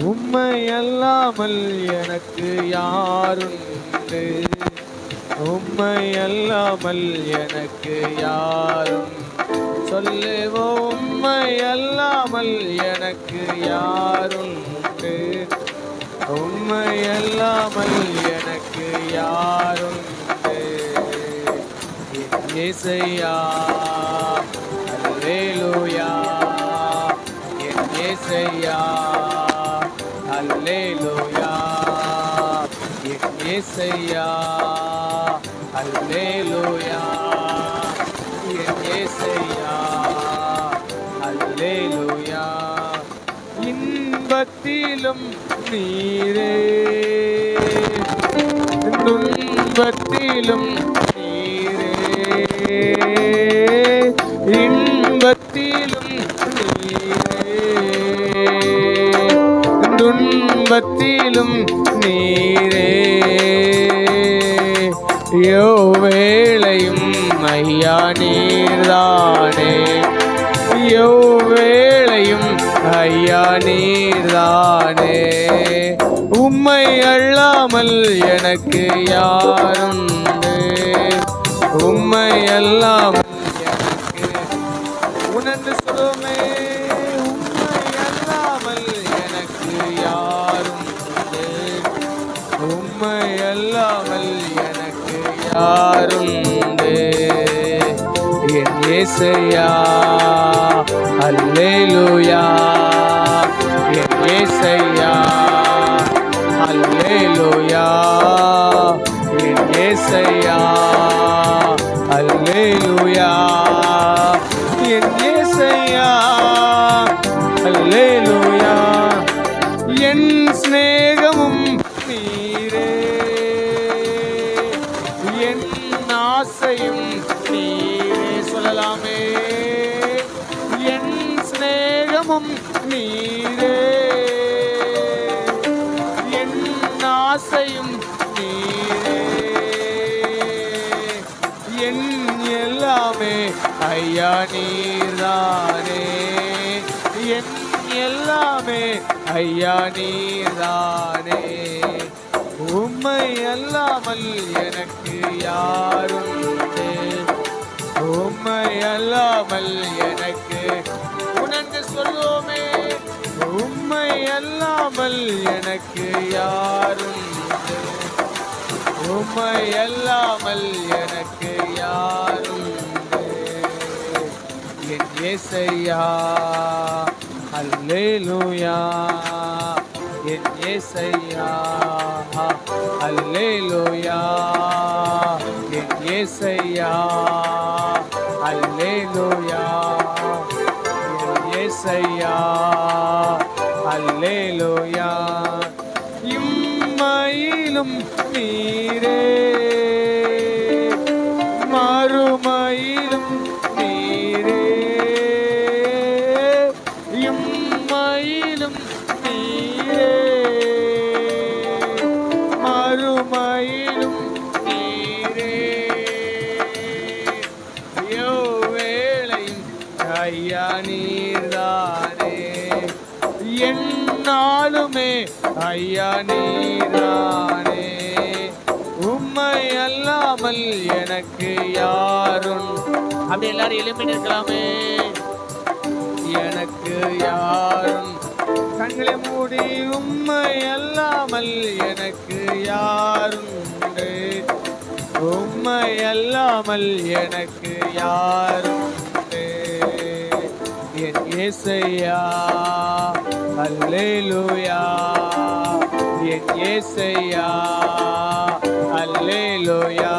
உம்மை அல்லாமல் எனக்கு யாருண்டு? உம்மை அல்லாமல் எனக்கு யாரும் சொல்லுவோ? உம்மை அல்லாமல் எனக்கு யாருண்டு? உம்மை அல்லாமல் எனக்கு யாருண்டு? இயேசையா அல்லேலூயா, என் இயேசையா அல்லேலூயா, என் இயேசையா அல்லேலூயா, என் இயேசையா அல்லேலூயா. இன்பத்திலும் நீரே, துன்பத்திலும் நீரே, இன்பத்திலும் நீரே, துன்பத்திலும் நீரே. யோவேளையும் ஐயா நீர்தானே, யோவேளையும் ஐயா நீர்தானே. உம்மை அல்லாமல் எனக்கு யாருண்டு? உம்மை அல்லாமல் எனக்கு உணர்ந்து சொல்லுமே. உம்மை அல்லாமல் எனக்கு யாருண்டு? உம்மை அல்லாமல் எனக்கு யாருண்டு? என் இயேசையா அல்லேலூயா, என் இயேசையா அல்லேலூயா, என் இயேசையா அல்லேலூயா, என் இயேசையா அல்லேலூயா. என் சிநேகமும் நீரே, என் ஆசையும் நீரே. சொல்லலாமே. என் சிநேகமும் நீரே, என் ஆசையும் நீரே, என் எல்லாமே ஐயா நீர்தானே, என் எல்லாமே ஐயா நீர்தானே. உம்மை அல்லாமல் எனக்கு யாருண்டு? உம்மை அல்லாமல் எனக்கு உணர்ந்து சொல்லுவோமே. உம்மை அல்லாமல் எனக்கு யாருண்டு? உம்மை அல்லாமல் எனக்கு யாருண்டு? என் இயேசையா அல்லேலூயா, என் இயேசையா அல்லேலூயா, என் இயேசையா அல்லேலூயா, என் இயேசையா அல்லேலூயா. இம்மையிலும் நீரே, மறுமையிலும் நீரே, இம்மையிலும் நீரே, மறுமையிலும் நீரே. யோவேளையும் ஐயா நீர்தானே, என்னாலுமே ஐயா நீர்தானே. உம்மை அல்லாமல் எனக்கு யாரும். அப்படி எல்லாரும் எளிமையா இருக்கலாமே. எனக்கு யாரும். கண்களை மூடி. உம்மை அல்லாமல் எனக்கு யாருண்டு? உம்மை அல்லாமல் எனக்கு யாருண்டு? என் இயேசையா அல்லேலூயா, என் இயேசையா அல்லேலூயா.